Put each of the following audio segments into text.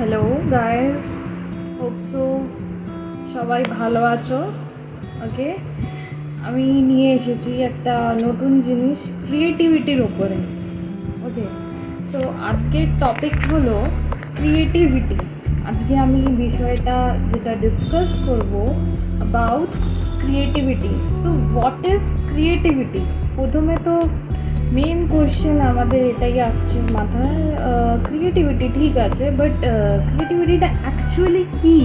Hello guys, hope so সবাই ভালো আছো। ওকে, আমি নিয়ে এসেছি একটা নতুন জিনিস ক্রিয়েটিভিটির ওপরে। ওকে, সো আজকের টপিক হলো ক্রিয়েটিভিটি। আজকে আমি বিষয়টা যেটা ডিসকাস করব about creativity. So what is creativity? প্রথমে তো মেন কোয়েশ্চেন আমাদের এটাই আসছে মাথায়, ক্রিয়েটিভিটি ঠিক আছে, বাট ক্রিয়েটিভিটিটা অ্যাকচুয়ালি কী?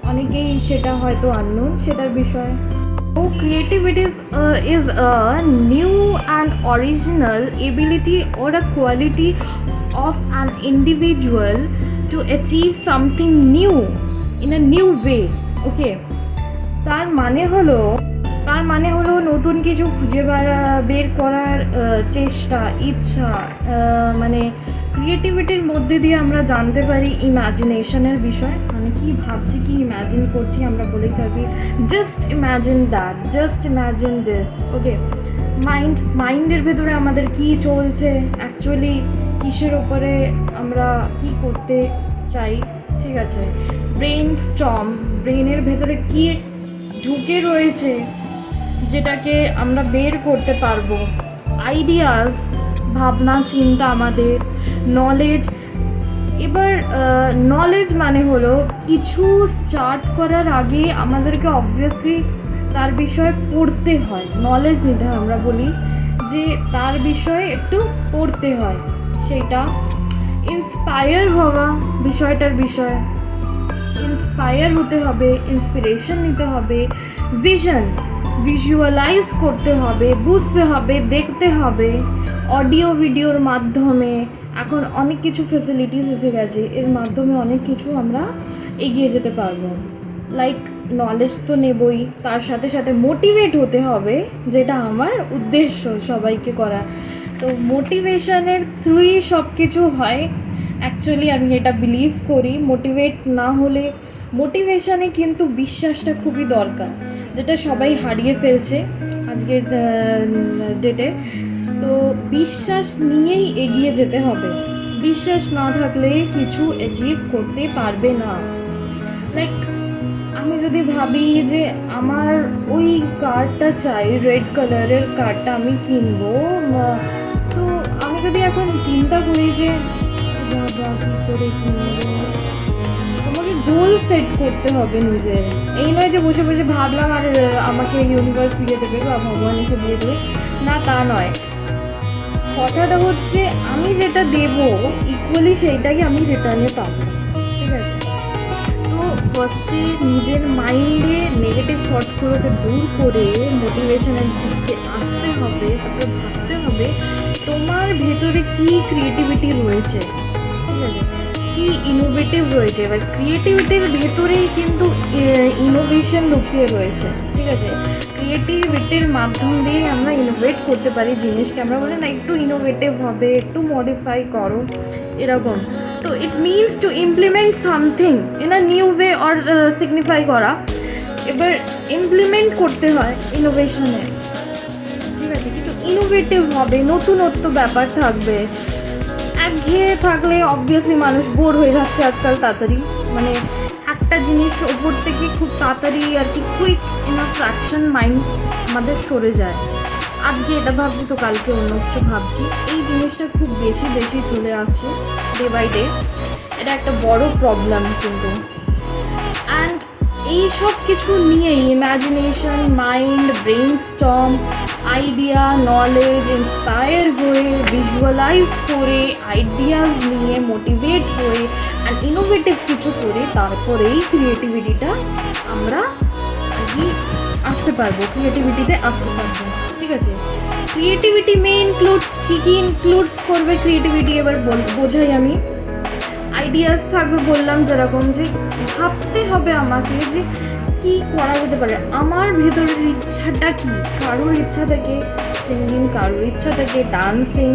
অনেকেই সেটা হয়তো আননোন সেটার বিষয়। So creativity is a new and original ability or a quality of an individual to achieve something new in a new way. Okay, তার মানে হলো নতুন কিছু খুঁজে বের করার চেষ্টা, ইচ্ছা। মানে ক্রিয়েটিভিটির মধ্যে দিয়ে আমরা জানতে পারি ইম্যাজিনেশনের বিষয়, মানে কি ভাবছি, কি ইম্যাজিন করছি, আমরা বলে থাকি just imagine that, just imagine this. Okay, মাইন্ডের ভেতরে আমাদের কি চলছে, অ্যাকচুয়ালি কিসের ওপরে আমরা কি করতে চাই, ঠিক আছে। ব্রেনের ভেতরে কি ঢুকে রয়েছে যেটাকে আমরা বের করতে পারবো, আইডিয়াস, ভাবনা চিন্তা, আমাদের নলেজ। এবার নলেজ মানে হলো কিছু স্টার্ট করার আগে আমাদেরকে অবভিয়াসলি তার বিষয়ে পড়তে হয়, নলেজ নিতে হয়। আমরা বলি যে তার বিষয়ে একটু পড়তে হয়, সেটা ইন্সপায়ার হওয়া, বিষয়ে ইন্সপায়ার হতে হবে, ইন্সপিরেশন নিতে হবে, ভিজুয়ালাইজ করতে হবে, বুঝতে হবে, দেখতে হবে, অডিও ভিডিওর মাধ্যমে। এখন অনেক কিছু ফেসিলিটিস এসে গেছে, এর মাধ্যমে অনেক কিছু আমরা এগিয়ে যেতে পারবো। লাইক নলেজ তো নেবই, তার সাথে সাথে মোটিভেট হতে হবে, যেটা আমার উদ্দেশ্য সবাইকে করা। তো মোটিভেশনের থ্রুই সব কিছু হয় অ্যাকচুয়ালি, আমি এটা বিলিভ করি। মোটিভেট না হলে, মোটিভেশনে কিন্তু বিশ্বাসটা খুবই দরকার, যেটা সবাই হারিয়ে ফেলছে আজকের ডেটে। তো বিশ্বাস নিয়েই এগিয়ে যেতে হবে, বিশ্বাস না থাকলে কিছু অ্যাচিভ করতে পারবে না। লাইক আমি যদি ভাবি যে আমার ওই কারটা চাই, রেড কালারের কারটা আমি কিনবো, তো আমি যদি এখন চিন্তা করি যে বাবা কী করে কিনবো, তোমাকে গোল সেট করতে হবে নিজের। এই নয় যে বসে বসে ভাবলাম আর আমাকে ইউনিভার্স দিয়ে দেবে বা ভগবান এসে দিয়ে দেবে, না তা নয়। কথাটা হচ্ছে আমি যেটা দেবো ইকুয়ালি সেইটাকে আমি রিটার্নে পাবো, ঠিক আছে। তো ফার্স্টে নিজের মাইন্ডে নেগেটিভ থটসগুলোকে দূর করে মোটিভেশনের দিকে আসতে হবে, তারপরে ভাবতে হবে তোমার ভেতরে কী ক্রিয়েটিভিটি রয়েছে, ঠিক আছে, কি ইনোভেটিভ রয়েছে। এবার ক্রিয়েটিভিটির ভেতরেই কিন্তু ইনোভেশন লুকিয়ে রয়েছে, ঠিক আছে। ক্রিয়েটিভিটির মাধ্যম দিয়ে আমরা ইনোভেট করতে পারি জিনিসকে। আমরা বলি না একটু ইনোভেটিভ হবে, একটু মডিফাই করো, এরকম। তো it means to implement something in a new way or signify করা। এবার ইমপ্লিমেন্ট করতে হয় ইনোভেশনে, ঠিক আছে। কিছু ইনোভেটিভ হবে, নতুনত্ব ব্যাপার থাকবে। একঘেয়ে থাকলে অবভিয়াসলি মানুষ বোর হয়ে যাচ্ছে আজকাল তাড়াতাড়ি, মানে একটা জিনিস ওপর থেকে খুব তাড়াতাড়ি আর কি, কুইক ইনাফ অ্যাকশন মাইন্ড আমাদের সরে যায়। আজকে এটা ভাবছি তো কালকে অন্য কিছু ভাবছি, এই জিনিসটা খুব বেশি চলে আসছে ডে বাই ডে। এটা একটা বড় প্রবলেম কিন্তু। অ্যান্ড এই সব কিছু নিয়েই imagination, mind, brainstorm, idea, knowledge, inspire হয়ে, ভিজুয়ালাইজ করে, আইডিয়াস নিয়ে মোটিভেট হয়ে অ্যান্ড ইনোভেটিভ কিছু করে তারপরেই ক্রিয়েটিভিটিটা আমরা আসতে পারবো, ক্রিয়েটিভিটিতে আসতে পারবো, ঠিক আছে। ক্রিয়েটিভিটি কী ইনক্লুডস করবে ক্রিয়েটিভিটি, এবার বোঝাই আমি। আইডিয়াস থাকবে, বললাম যেরকম, যে ভাবতে হবে আমাকে যে কী করা যেতে পারে, আমার ভেতরের ইচ্ছাটা কী। কারোর ইচ্ছা থাকে সিঙ্গিং, কারোর ইচ্ছা থাকে ডান্সিং,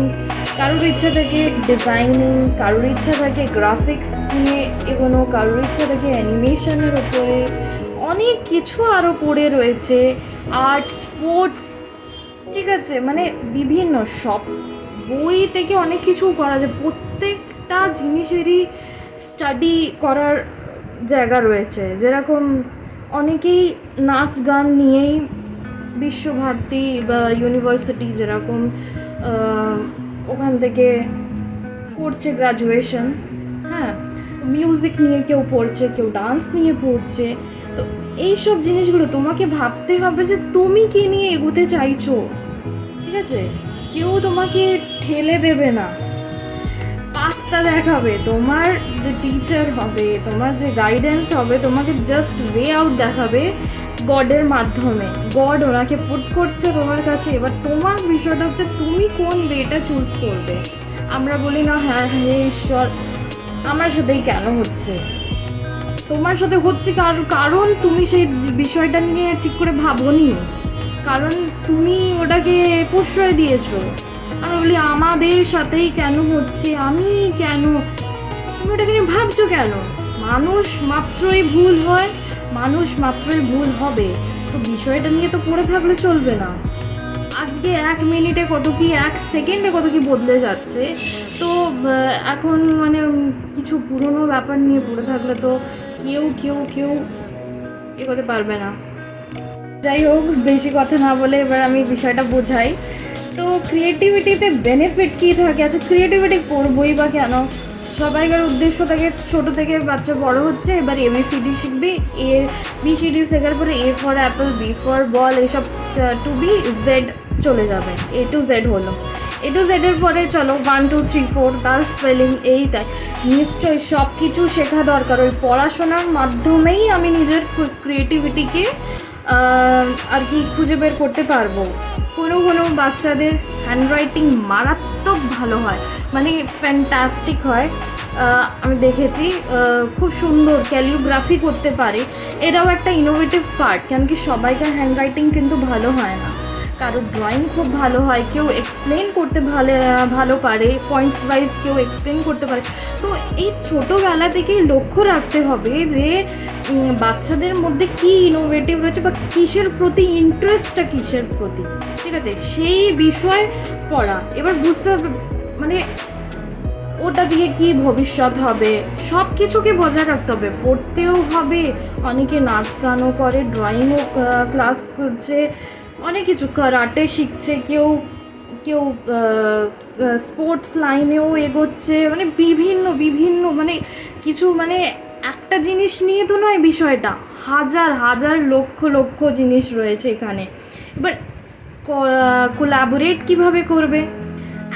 কারোর ইচ্ছা থাকে ডিজাইনিং, কারোর ইচ্ছা থাকে গ্রাফিক্স নিয়ে এগোনো, কারোর ইচ্ছা থাকে অ্যানিমেশনের ওপরে, অনেক কিছু আরও পড়ে রয়েছে, আর্ট, স্পোর্টস, ঠিক আছে। মানে বিভিন্ন সব বই থেকে অনেক কিছু করা যায়, প্রত্যেকটা জিনিসেরই স্টাডি করার জায়গা রয়েছে, যেরকম অনেকেই নাচ গান নিয়েই বিশ্বভারতী বা ইউনিভার্সিটি যেরকম ওখান থেকে করছে গ্র্যাজুয়েশন। হ্যাঁ, মিউজিক নিয়ে কেউ পড়ছে, কেউ ডান্স নিয়ে পড়ছে। তো এইসব জিনিসগুলো তোমাকে ভাবতে হবে যে তুমি কি নিয়ে এগোতে চাইছো। ঠিক আছে, কেউ তোমাকে ঠেলে দেবে না, পাত্তা দেখাবে। তোমার যে টিচার হবে, তোমার যে গাইডেন্স হবে, তোমাকে জাস্ট ওয়ে আউট দেখাবে গডের মাধ্যমে। গড ওনাকে পুট করছে তোমার কাছে, এবার তোমার বিষয়টা হচ্ছে তুমি কোন ওয়েটা চুজ করবে। আমরা বলি না হ্যাঁ হে ঈশ্বর আমার সাথেই কেন হচ্ছে, তোমার সাথে হচ্ছে কারণ তুমি সেই বিষয়টা নিয়ে ঠিক করে ভাবোনি, কারণ তুমি ওটাকে প্রশ্রয় দিয়েছো। আমরা বলি আমাদের সাথেই কেন হচ্ছে, আমি কেন, তুমি ওটাকে নিয়ে ভাবছো কেন। মানুষ মাত্রই ভুল হয়, মানুষ মাত্রই ভুল হবে, তো বিষয়টা নিয়ে তো পড়ে থাকলে চলবে না। আজকে 1 মিনিটে কত কি, 1 সেকেন্ডে কত কি বদলে যাচ্ছে। তো এখন মানে কিছু পুরনো ব্যাপার নিয়ে পড়ে থাকলে তো কেউ কেউ কেউ এগোতে পারবে না। যাই হোক, বেশি কথা না বলে এবার আমি বিষয়টা বোঝাই। তো ক্রিয়েটিভিটিতে বেনিফিট কী থাকে? আচ্ছা, ক্রিয়েটিভিটি করবোই বা কেন? সবাইকার উদ্দেশ্য থাকে ছোটো থেকে বাচ্চা বড় হচ্ছে, এবার ABCD শিখবি, ABCD শেখার পরে A for Apple, B for ball, এইসব টু বি জেড চলে যাবে, A to Z হলো। A to Z এর পরে চলো 1 2 3 4 তার স্পেলিং, এইটাই নিশ্চয়ই সব কিছু শেখা দরকার। ওই পড়াশোনার মাধ্যমেই আমি নিজের ক্রিয়েটিভিটিকে আর কি খুঁজে বের করতে পারবো। কোনো কোনো বাচ্চাদের হ্যান্ডরাইটিং মারাত্মক ভালো হয়, মানে ফ্যান্টাস্টিক হয়। আমি দেখেছি খুব সুন্দর ক্যালিওগ্রাফি করতে পারে। এটাও একটা ইনোভেটিভ পার্ট, কেন কি সবাইকার হ্যান্ডরাইটিং কিন্তু ভালো হয় না। কারো ড্রয়িং খুব ভালো হয়, কেউ এক্সপ্লেন করতে ভালো পারে, পয়েন্টস ওয়াইজ কেউ এক্সপ্লেন করতে পারে। তো এই ছোটোবেলা থেকেই লক্ষ্য রাখতে হবে যে বাচ্চাদের মধ্যে কী ইনোভেটিভ রয়েছে বা কিসের প্রতি ইন্টারেস্টটা, কিসের প্রতি, ঠিক আছে, সেই বিষয় পড়া। এবার বুঝতে হবে মানে ওটা দিয়ে কি ভবিষ্যৎ হবে, সব কিছুকে বজায় রাখতে হবে। পড়তেও হবে, অনেকে নাচ গানও করে, ড্রয়িংও ক্লাস করছে, অনেক কিছু কারাটে শিখছে, কেউ কেউ স্পোর্টস লাইনেও এগোচ্ছে, মানে বিভিন্ন বিভিন্ন মানে কিছু মানে একটা জিনিস নিয়ে তো নয় বিষয়টা, হাজার হাজার লক্ষ লক্ষ জিনিস রয়েছে এখানে। এবার কোলাবোরেট কিভাবে করবে?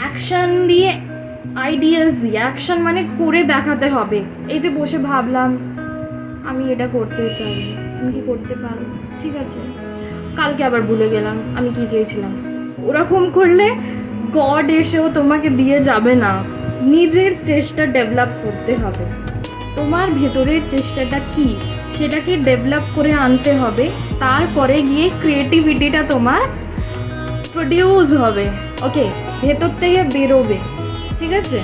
অ্যাকশান দিয়ে, আইডিয়াস দিয়ে। অ্যাকশান মানে করে দেখাতে হবে। এই যে বসে ভাবলাম আমি এটা করতে চাই, আমি কি করতে পারবো, ঠিক আছে, কালকে আবার ভুলে গেলাম আমি কি চেয়েছিলাম। ওরকম করলে গড এসেও তোমাকে দিয়ে যাবে না। নিজের চেষ্টা ডেভেলপ করতে হবে, তোমার ভেতরের চেষ্টাটা কি সেটাকে ডেভেলপ করে আনতে হবে, তারপরে গিয়ে ক্রিয়েটিভিটিটা তোমার প্রডিউস হবে। ওকে, ভেতর থেকে বেরোবে, ঠিক আছে।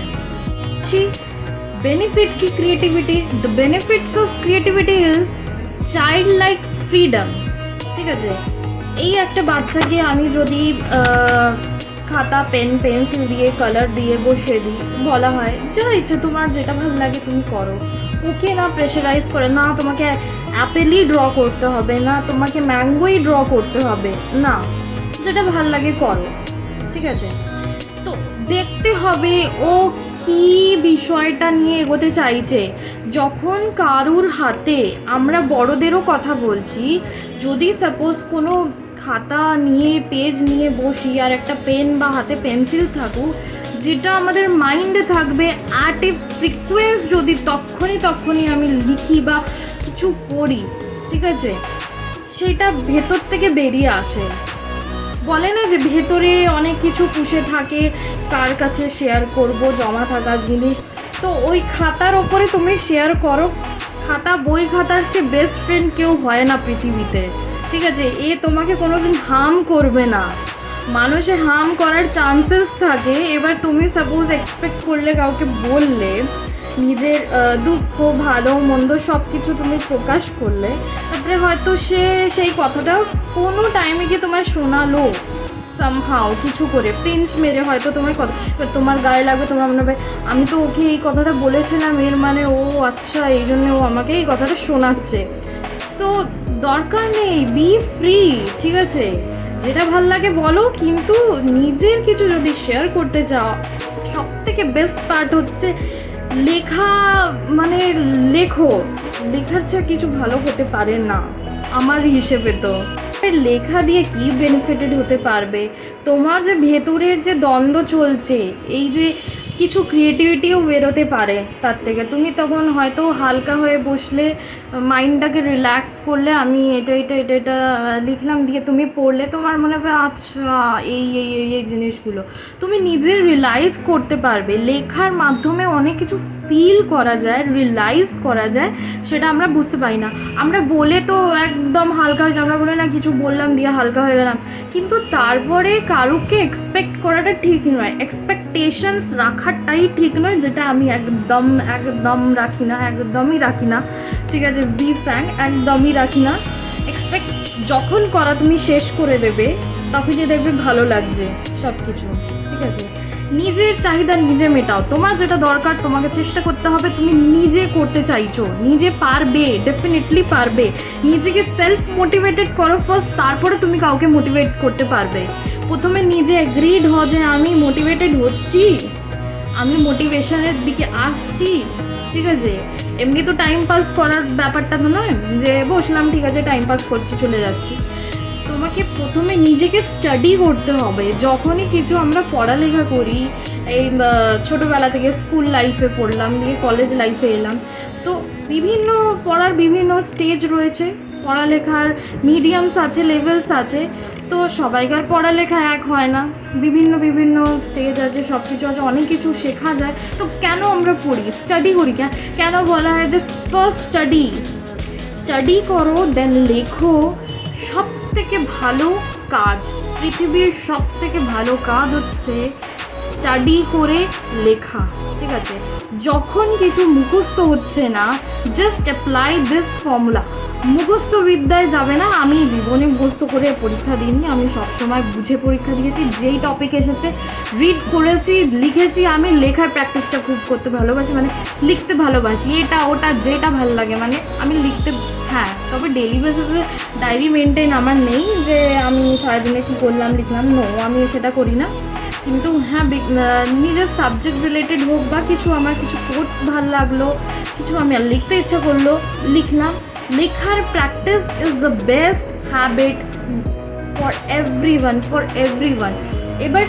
বেনিফিট কি creativity? The benefits of creativity is child like freedom. ঠিক আছে, এই একটা বাচ্চাকে আমি যদি খাতা পেন পেন্সিল দিয়ে কালার দিয়ে বসিয়ে দিই, বলা হয় যা ইচ্ছে তোমার যেটা ভালো লাগে তুমি করো, ওকে না প্রেশারাইজ করে, না তোমাকে অ্যাপেলই ড্র করতে হবে, না তোমাকে ম্যাঙ্গোই ড্র করতে হবে, না যেটা ভালো লাগে করো, ঠিক আছে। তো দেখতে হবে ও কি বিষয়টা নিয়ে এগোতে চাইছে। যখন কারুর হাতে, আমরা বড়দেরও কথা বলছি, যদি সাপোজ কোনো খাতা নিয়ে পেজ নিয়ে বসি আর একটা পেন বা হাতে পেন্সিল থাকুক, যেটা আমাদের মাইন্ডে থাকবে অ্যাট এ ফ্রিকোয়েন্স, যদি তখনই আমি লিখি বা কিছু করি, ঠিক আছে, সেটা ভেতর থেকে বেরিয়ে আসে। বলে না যে ভেতরে অনেক কিছু পুষে থাকে, কার কাছে শেয়ার করব জমা থাকা জিনিস, তো ওই খাতার ওপরে তুমি শেয়ার করো। খাতা, বই খাতার চেয়ে বেস্ট ফ্রেন্ড কেউ হয় না পৃথিবীতে, ঠিক আছে। এ তোমাকে কোনোদিন হার্ম করবে না, মানুষে হার্ম করার চান্সেস থাকে। এবার তুমি সাপোজ এক্সপেক্ট করলে, কাউকে বললে, নিজের দুঃখ ভালো মন্দ সব কিছু তুমি প্রকাশ করলে, তারপরে হয়তো সে সেই কথাটাও কোনো টাইমে গিয়ে তোমার শোনালো, সামহাও কিছু করে পিঞ্চ মেরে হয়তো তোমায় কথা, তোমার গায়ে লাগবে, তোমার মনে হবে আমি তো ওকে এই কথাটা বলেছিলাম, এর মানে ও আচ্ছা এই জন্য ও আমাকে এই কথাটা শোনাচ্ছে। সো দরকার নেই, বি ফ্রি, ঠিক আছে? যেটা ভাল লাগে বলো, কিন্তু নিজের কিছু যদি শেয়ার করতে চাও, সব থেকে বেস্ট পার্ট হচ্ছে লেখা, মানে লেখো, লেখার চেয়ে কিছু ভালো হতে পারে না আমার হিসেবে। তো লেখা দিয়ে কি বেনিফিটেড হতে পারবে? তোমার যে ভেতরের যে দ্বন্দ্ব চলছে, এই যে কিছু ক্রিয়েটিভিটিও বেরোতে পারে তার থেকে। তুমি তখন হয়তো হালকা হয়ে বসলে, মাইন্ডটাকে রিল্যাক্স করলে, আমি এটা এটা এটা এটা লিখলাম, দিয়ে তুমি পড়লে তোমার মনে হবে আচ্ছা এই এই এই এই জিনিসগুলো তুমি নিজে রিয়েলাইজ করতে পারবে। লেখার মাধ্যমে অনেক কিছু ফিল করা যায়, রিয়েলাইজ করা যায়, সেটা আমরা বুঝতে পারি না। আমরা বলে তো একদম হালকা হয়ে যায়, আমরা বলে না কিছু বললাম দিয়ে হালকা হয়ে গেলাম, কিন্তু তারপরে কারুকে এক্সপেক্ট করাটা ঠিক নয়, এক্সপেকটেশনস রাখাটাই ঠিক নয়, যেটা আমি একদম রাখি না, একদমই রাখি না, ঠিক আছে? বি ফ্র্যাঙ্ক, একদমই রাখি না। এক্সপেক্ট যখন করা তুমি শেষ করে দেবে, তখনই দেখবে ভালো লাগছে সব কিছু, ঠিক আছে? নিজের চাহিদা নিজে মেটাও, তোমার যেটা দরকার তোমাকে চেষ্টা করতে হবে, তুমি নিজে করতে চাইছো, নিজে পারবে, ডেফিনেটলি পারবে। নিজেকে সেলফ মোটিভেটেড করো ফার্স্ট, তারপরে তুমি কাউকে মোটিভেট করতে পারবে। প্রথমে নিজে এগ্রিড হ যে আমি মোটিভেটেড হচ্ছি, আমি মোটিভেশনের দিকে আসছি, ঠিক আছে? এমনি তো টাইম পাস করার ব্যাপারটা তো নয় যে বসলাম ঠিক আছে টাইম পাস করছি চলে যাচ্ছি। তোমাকে প্রথমে নিজেকে স্টাডি করতে হবে। যখনই কিছু আমরা পড়ালেখা করি, এই ছোটোবেলা থেকে স্কুল লাইফে পড়লাম, দিয়ে কলেজ লাইফে এলাম, তো বিভিন্ন পড়ার বিভিন্ন স্টেজ রয়েছে, পড়ালেখার মিডিয়ামস আছে, লেভেলস আছে, তো সবাইকার পড়ালেখা এক হয় না, বিভিন্ন বিভিন্ন স্টেজ আছে, সব কিছু আছে, অনেক কিছু শেখা যায়। তো কেন আমরা পড়ি, স্টাডি করি, কেন বলা হয় যে ফার্স্ট স্টাডি করো দেন লেখো। সব থেকে ভালো কাজ, পৃথিবীর সব থেকে ভালো কাজ হচ্ছে স্টাডি করে লেখা, ঠিক আছে? যখন কিছু মুখস্থ হচ্ছে না, জাস্ট অ্যাপ্লাই দিস ফর্মুলা। মুখস্থ বিদ্যায় যাবে না। আমি জীবনে মুখস্থ করে পরীক্ষা দিইনি, আমি সবসময় বুঝে পরীক্ষা দিয়েছি। যেই টপিক এসেছে রিড করেছি, লিখেছি। আমি লেখার প্র্যাকটিসটা খুব করতে ভালোবাসি, মানে লিখতে ভালোবাসি, এটা ওটা যেটা ভালো লাগে, মানে আমি লিখতে, হ্যাঁ। তবে ডেইলি বেসিসে ডায়েরি মেনটেন আমার নেই যে আমি সারাদিনে কী করলাম লিখলাম, নো, আমি সেটা করি না। কিন্তু হ্যাঁ, নিজের সাবজেক্ট রিলেটেড হোক বা কিছু, আমার কিছু কোর্স ভালো লাগলো, কিছু আমি আর লিখতে ইচ্ছা করলো, লিখলাম। লেখার practice is the best habit for everyone. এবার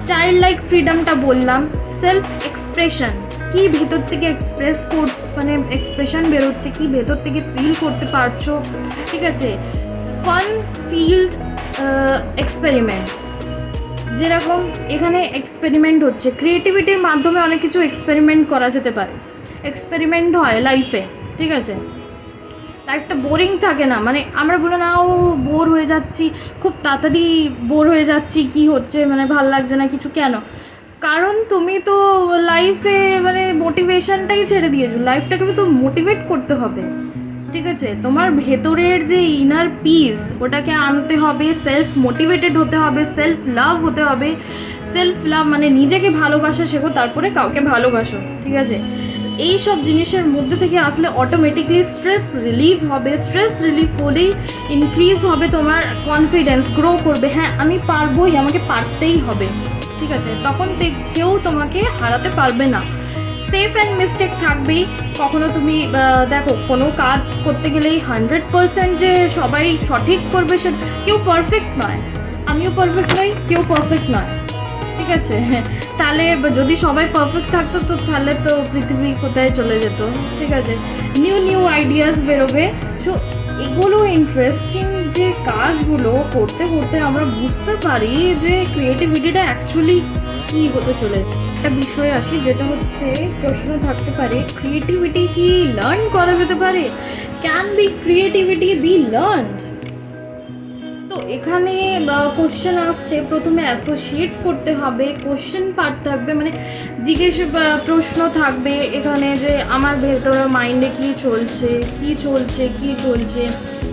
চাইল্ড লাইক ফ্রিডমটা বললাম, সেলফ এক্সপ্রেশন, কি ভেতর থেকে মানে এক্সপ্রেশন বেরোচ্ছে, কি ভেতর থেকে ফিল করতে পারছো, ঠিক আছে? ফান ফিল্ড এক্সপেরিমেন্ট, যেরকম এখানে এক্সপেরিমেন্ট হচ্ছে, ক্রিয়েটিভিটির মাধ্যমে অনেক কিছু এক্সপেরিমেন্ট করা যেতে পারে। এক্সপেরিমেন্ট হয় লাইফে, ঠিক আছে? লাইফটা বোরিং থাকে না, মানে আমরা বলে না ও বোর হয়ে যাচ্ছি, খুব তাড়াতাড়ি বোর হয়ে যাচ্ছি, কি হচ্ছে, মানে ভাল লাগছে না কিছু, কেন? কারণ তুমি তো লাইফে মানে মোটিভেশনটাই ছেড়ে দিয়েছো। লাইফটাকে তো মোটিভেট করতে হবে, ঠিক আছে? তোমার ভেতরের যে ইনার পিস, ওটাকে আনতে হবে, সেলফ মোটিভেটেড হতে হবে, সেলফ লাভ হতে হবে। সেলফ লাভ মানে নিজেকে ভালোবাসা শেখো, তারপরে কাউকে ভালোবাসো, ঠিক আছে? এই সব জিনিসের মধ্যে থেকে আসলে অটোমেটিকলি স্ট্রেস রিলিফ হবে। স্ট্রেস রিলিফ হলেই ইনক্রিজ হবে তোমার কনফিডেন্স, গ্রো করবে, হ্যাঁ আমি পারবোই, আমাকে পারতেই হবে, ঠিক আছে? তখন কেউ তোমাকে হারাতে পারবে না। সেফ অ্যান্ড মিস্টেক থাকবেই। কখনো তুমি দেখো কোনো কাজ করতে গেলেই 100% যে সবাই সঠিক করবে, সে কেউ পারফেক্ট নয়, আমিও পারফেক্ট নই, কেউ পারফেক্ট নয়, ঠিক আছে? তাহলে যদি সবাই পারফেক্ট থাকতো তো তাহলে তো পৃথিবী কোথায় চলে যেত, ঠিক আছে? নিউ আইডিয়াস বেরোবে। সো এগুলো ইন্টারেস্টিং যে কাজগুলো করতে করতে আমরা বুঝতে পারি যে ক্রিয়েটিভিটিটা অ্যাকচুয়ালি কী হতে চলেছে। একটা বিষয় আসি, যেটা হচ্ছে প্রশ্ন থাকতে পারে, ক্রিয়েটিভিটি কি লার্ন করা যেতে পারে? Can be creativity be learned? তো এখানে কোশ্চেন আসছে, প্রথমে অ্যাসোসিয়েট করতে হবে, কোশ্চেন পার্ট থাকবে, মানে জিজ্ঞেস প্রশ্ন থাকবে এখানে যে আমার ভেতরে মাইন্ডে কী চলছে,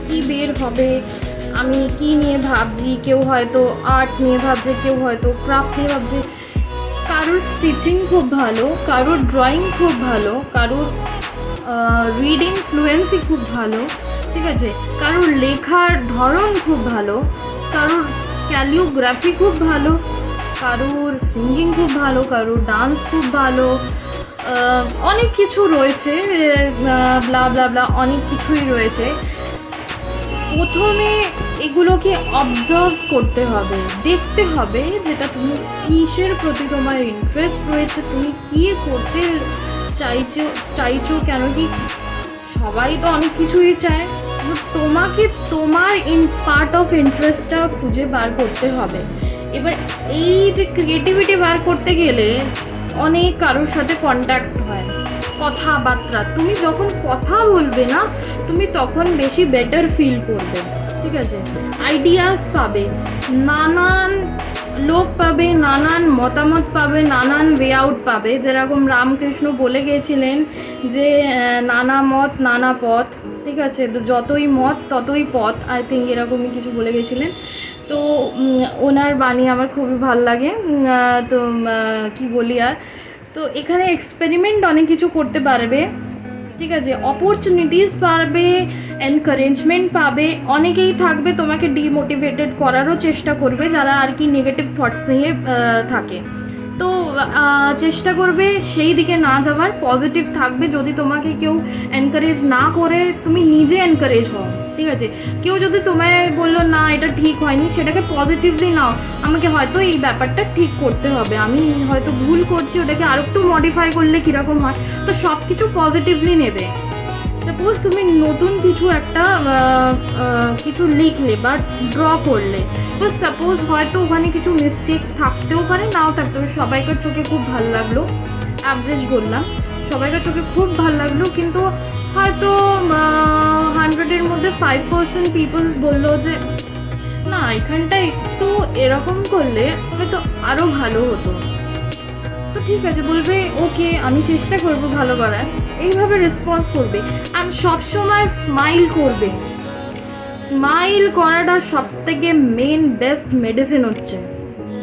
কি বের হবে, আমি কি নিয়ে ভাবছি, কেউ হয়তো আর্ট নিয়ে ভাবছে, কেউ হয়তো ক্রাফট নিয়ে ভাবছে, কারোর স্টিচিং খুব ভালো, কারোর ড্রয়িং খুব ভালো, কারোর রিডিং ফ্লুয়েন্সি খুব ভালো, ঠিক আছে, কারোর লেখার ধরন খুব ভালো, কারোর ক্যালিওগ্রাফি খুব ভালো, কারোর সিঙ্গিং খুব ভালো, কারোর ডান্স খুব ভালো, অনেক কিছু রয়েছে, ব্লা ব্লা ব্লা অনেক কিছুই রয়েছে। প্রথমে এগুলোকে অবজার্ভ করতে হবে, দেখতে হবে যেটা তুমি কিসের প্রতি তোমার ইন্টারেস্ট রয়েছে, তুমি কী করতে চাইছো। কেন কি সবাই তো অনেক কিছুই চায়, তোমাকে তোমার পার্ট অফ ইন্টারেস্টটা খুঁজে বার করতে হবে। এবার এই যে ক্রিয়েটিভিটি বার করতে গেলে অনেক কারোর সাথে কন্ট্যাক্ট হয়, কথাবার্তা, তুমি যখন কথা বলবে না তুমি তখন বেশি বেটার ফিল করবে, ঠিক আছে, আইডিয়াস পাবে, নানান লোক পাবে, নানান মতামত পাবে, নানান ওয়ে আউট পাবে। যেরকম রামকৃষ্ণ বলে গিয়েছিলেন যে নানা মত নানা পথ, ঠিক আছে, তো যতই মত ততই পথ, আই থিঙ্ক এরকমই কিছু বলে গেছিলেন। তো ওনার বাণী আমার খুবই ভাল লাগে। তো কি বলি আর, তো এখানে এক্সপেরিমেন্ট অনেক কিছু করতে পারবে, ঠিক আছে, অপরচুনিটিস পাবে, এনকারেজমেন্ট পাবে। অনেকেই থাকবে তোমাকে ডিমোটিভেটেড করারও চেষ্টা করবে, যারা আর কি নেগেটিভ থটস নিয়ে থাকে। তো চেষ্টা করবে সেই দিকে না যাওয়ার, পজিটিভ থাকবে। যদি তোমাকে কেউ এনকারেজ না করে তুমি নিজে এনকারেজ হও, ঠিক আছে। কেউ যদি তোমায় বললো না এটা ঠিক হয়নি, সেটাকে পজিটিভলি নাও, আমাকে হয়তো এই ব্যাপারটা ঠিক করতে হবে, আমি হয়তো ভুল করছি, ওটাকে আর একটু মডিফাই করলে কীরকম হয়। তো সব কিছু পজিটিভলি নেবে। সাপোজ তুমি নতুন কিছু একটা কিছু লিখলে বা ড্র করলে, তো সাপোজ হয়তো ওখানে কিছু মিস্টেক থাকতেও পারে, নাও থাকতে পারে, সবাইকার চোখে খুব ভালো লাগলো, অ্যাভারেজ বললাম, সবাইকার চোখে খুব ভালো লাগলো, কিন্তু হয়তো 100-এর মধ্যে 5% পিপল বললো যে না এখানটা একটু এরকম করলে হয়তো আরও ভালো হতো। তো ঠিক আছে, বলবে ওকে আমি চেষ্টা করব ভালো করার, এইভাবে রেসপন্স করবে। আর সবসময় স্মাইল করবে, স্মাইল করাটা সবথেকে মেন বেস্ট মেডিসিন হচ্ছে,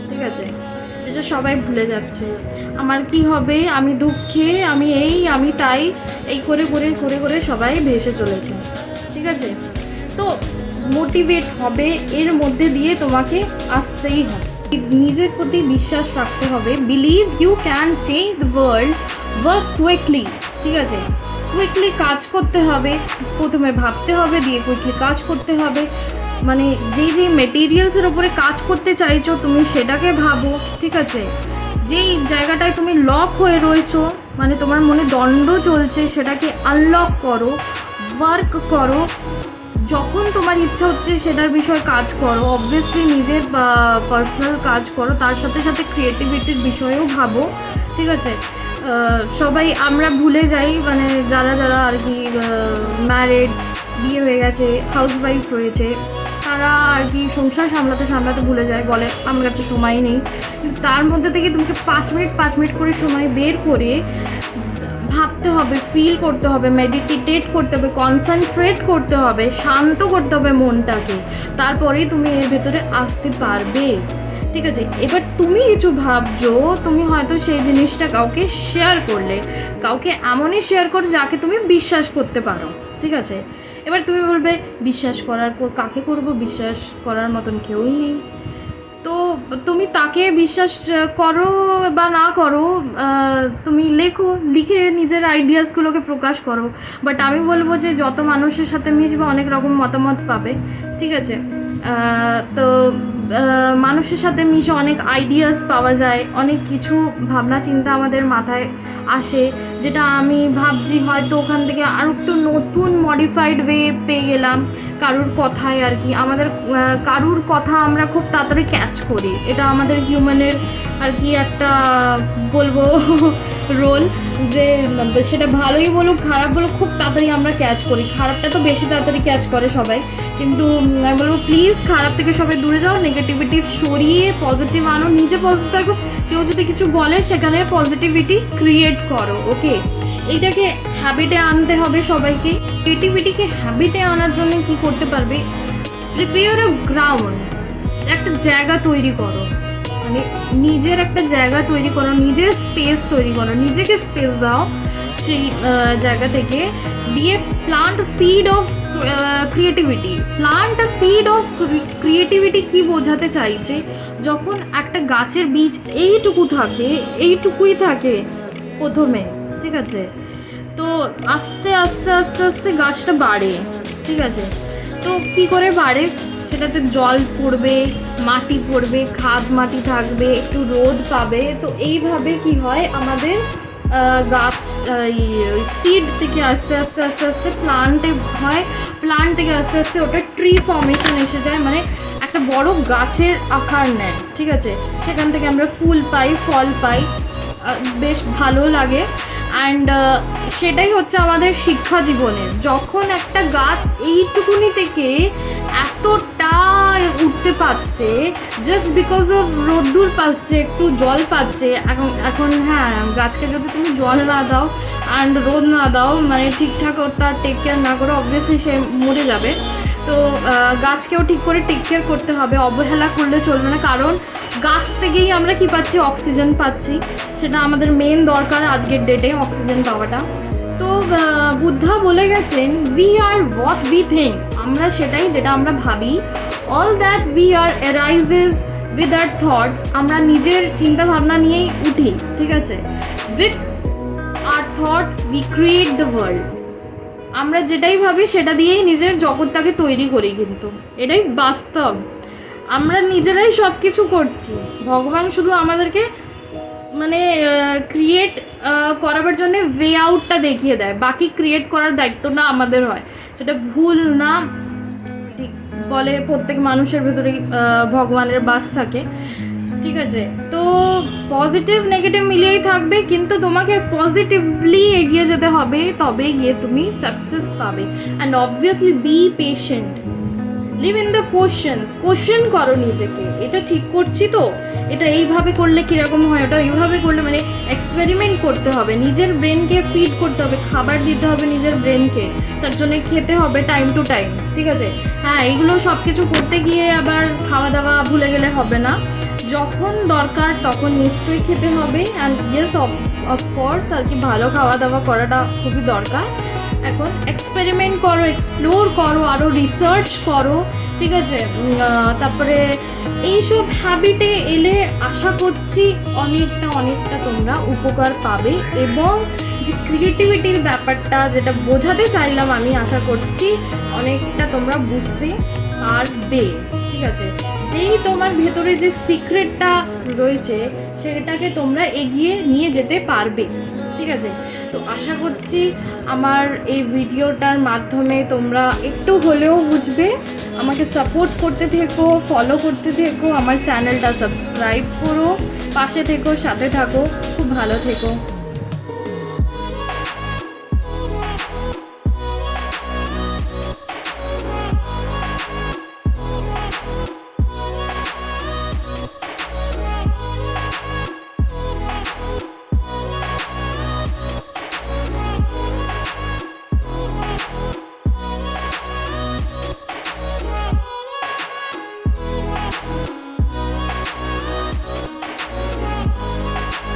ঠিক আছে, যেটা সবাই ভুলে যাচ্ছে। আমার কি হবে, আমি দুঃখে, আমি এই আমি তাই, এই করে করে করে করে সবাই ভেসে চলেছে, ঠিক আছে। তো মোটিভেট হবে, এর মধ্যে দিয়ে তোমাকে আসতেই হবে, নিজের প্রতি বিশ্বাস রাখতে হবে। Believe you can change the world, work quickly, ঠিক আছে, কুইকলি কাজ করতে হবে, প্রথমে ভাবতে হবে, দিয়ে কুইকলি কাজ করতে হবে। মানে যেই যেই মেটেরিয়ালসের ওপরে কাজ করতে চাইছো তুমি সেটাকে ভাবো, ঠিক আছে। যেই জায়গাটায় তুমি লক হয়ে রয়েছো, মানে তোমার মনে দ্বন্দ্ব চলছে, সেটাকে আনলক করো, ওয়ার্ক করো। যখন তোমার ইচ্ছা হচ্ছে সেটার বিষয়ে কাজ করো, অবভিয়াসলি নিজের পার্সোনাল কাজ করো, তার সাথে সাথে ক্রিয়েটিভিটির বিষয়েও ভাবো, ঠিক আছে। সবাই আমরা ভুলে যাই, মানে যারা যারা আর কি ম্যারিড, বিয়ে হয়ে গেছে, হাউসওয়াইফ হয়েছে, তারা আর কি সংসার সামলাতে সামলাতে ভুলে যায়, বলে আমার কাছে সময় নেই। কিন্তু তার মধ্যে থেকে তোমাকে 5 মিনিট করে সময় বের করে ভাবতে হবে, ফিল করতে হবে, মেডিটেট করতে হবে, কনসেন্ট্রেট করতে হবে, শান্ত করতে হবে মনটাকে, তারপরেই তুমি এর ভেতরে আসতে পারবে, ঠিক আছে। এবার তুমি কিছু ভাবছো, তুমি হয়তো সেই জিনিসটা কাউকে শেয়ার করলে, কাউকে এমনই শেয়ার করো যাকে তুমি বিশ্বাস করতে পারো, ঠিক আছে। এবার তুমি বলবে বিশ্বাস করার কাকে করবো, বিশ্বাস করার মতন কেউই নেই। তো তুমি তাকে বিশ্বাস করো বা না করো, তুমি লেখো, লিখে নিজের আইডিয়াসগুলোকে প্রকাশ করো। বাট আমি বলবো যে যত মানুষের সাথে মিশবে অনেক রকম মতামত পাবে, ঠিক আছে। তো মানুষের সাথে মিশে অনেক আইডিয়াস পাওয়া যায়, অনেক কিছু ভাবনা চিন্তা আমাদের মাথায় আসে, যেটা আমি ভাবছি হয়তো ওখান থেকে আরও একটু নতুন মডিফাইড ওয়ে পেয়ে গেলাম কারুর কথায় আর কি। আমাদের কারুর কথা আমরা খুব তাড়াতাড়ি ক্যাচ করি, এটা আমাদের হিউম্যানের আর কি একটা বলবো রোল, যে সেটা ভালোই বলুক খারাপ বলুক খুব তাড়াতাড়ি আমরা ক্যাচ করি। খারাপটা তো বেশি তাড়াতাড়ি ক্যাচ করে সবাই, কিন্তু আমি বলবো প্লিজ খারাপ থেকে সবাই দূরে যাও, নেগেটিভিটি সরিয়ে পজিটিভ আনো, নিজে পজিটিভ থাকো। কেউ যদি কিছু বলে সেখানে পজিটিভিটি ক্রিয়েট করো, ওকে। এইটাকে হ্যাবিটে আনতে হবে সবাইকে। ক্রিয়েটিভিটিকে হ্যাবিটে আনার জন্য কি করতে পারবে, প্রিপেয়ার আ গ্রাউন্ড, একটা জায়গা তৈরি করো, মানে নিজের একটা জায়গা তৈরি করো, নিজের স্পেস তৈরি করো, নিজেকে স্পেস দাও সেই জায়গা থেকে, দিয়ে plant seed of creativity. Plant seed of creativity কি বোঝাতে চাইছে, যখন একটা গাছের বীজ এইটুকুই থাকে প্রথমে, ঠিক আছে, তো আস্তে আস্তে আস্তে আস্তে গাছটা বাড়ে, ঠিক আছে, তো কি করে বাড়ে, সেটাতে জল পড়বে, মাটি পড়বে, খাদ মাটি থাকবে, একটু রোদ পাবে, তো এইভাবে কি হয় আমাদের গাছ সিড থেকে আস্তে আস্তে আস্তে আস্তে প্লান্টে হয়, প্লান্ট থেকে আস্তে আস্তে ওটা ট্রি ফর্মেশন এসে যায়, মানে একটা বড় গাছের আকার নেয়, ঠিক আছে, সেখান থেকে আমরা ফুল পাই, ফল পাই, বেশ ভালো লাগে। অ্যান্ড সেটাই হচ্ছে আমাদের শিক্ষা জীবনের, যখন একটা গাছ এইটুকুনি থেকে এতটা উঠতে পারছে জাস্ট বিকজ অফ রোদ্দুর পাচ্ছে, একটু জল পাচ্ছে। এখন হ্যাঁ, গাছকে যদি তুমি জল না দাও অ্যান্ড রোদ না দাও, মানে ঠিকঠাক তার টেক কেয়ার না করে, অবভিয়াসলি সে মরে যাবে। তো গাছকেও ঠিক করে টেক কেয়ার করতে হবে, অবহেলা করলে চলবে না, কারণ গাছ থেকেই আমরা কি পাচ্ছি, অক্সিজেন পাচ্ছি, সেটা আমাদের মেন দরকার আজকের ডেটে, অক্সিজেন পাওয়াটা। তো বুদ্ধা বলে গেছেন, we are what we think, আমরা সেটাই যেটা আমরা ভাবি, all that we are arises with our thoughts, আমরা নিজের চিন্তা ভাবনা নিয়েই উঠি, ঠিক আছে, with our thoughts we create the world, আমরা যেটাই ভাবি সেটা দিয়েই নিজের জগৎটাকে তৈরি করি, কিন্তু এটাই বাস্তব, আমরা নিজেরাই সব কিছু করছি, ভগবান শুধু আমাদেরকে মানে ক্রিয়েট করাবার জন্য ওয়ে আউটটা দেখিয়ে দেয়, বাকি ক্রিয়েট করার দায়িত্বটা আমাদের হয়, সেটা ভুল না, ঠিক বলে প্রত্যেক মানুষের ভেতরে ভগবানের বাস থাকে, ঠিক আছে। তো পজিটিভ নেগেটিভ মিলিয়েই থাকবে, কিন্তু তোমাকে পজিটিভলি এগিয়ে যেতে হবে, তবে গিয়ে তুমি সাকসেস পাবে। And obviously be patient, live in the question করো নিজেকে, এটা ঠিক করছি তো, এটা এইভাবে করলে কীরকম হয়, ওটা এইভাবে করলে, মানে এক্সপেরিমেন্ট করতে হবে, নিজের ব্রেনকে ফিড করতে হবে, খাবার দিতে হবে নিজের ব্রেনকে, তার জন্য খেতে হবে টাইম টু টাইম, ঠিক আছে। হ্যাঁ, এইগুলো সব কিছু করতে গিয়ে আবার খাওয়া দাওয়া ভুলে গেলে হবে না, যখন দরকার তখন নিশ্চয়ই খেতে হবে। অ্যান্ড ইয়েস, অফকোর্স আর কি, ভালো খাওয়া দাওয়া করাটা খুবই দরকার। এখন এক্সপেরিমেন্ট করো, এক্সপ্লোর করো, আরও রিসার্চ করো, ঠিক আছে। তারপরে এইসব হ্যাবিটে এলে আশা করছি অনেকটা তোমরা উপকার পাবে, এবং যে ক্রিয়েটিভিটির ব্যাপারটা যেটা বোঝাতে চাইলাম আমি, আশা করছি অনেকটা তোমরা বুঝতে পারবে, ঠিক আছে। যেই তোমার ভেতরে যে সিক্রেটটা রয়েছে সেটাকে তোমরা এগিয়ে নিয়ে যেতে পারবে, ঠিক আছে। তো আশা করছি আমার এই ভিডিওটার মাধ্যমে তোমরা একটু হলেও বুঝবে। আমাকে সাপোর্ট করতে থেকো, ফলো করতে থেকো, আমার চ্যানেলটা সাবস্ক্রাইব করো, পাশে থেকো, সাথে থাকো, খুব ভালো থেকো।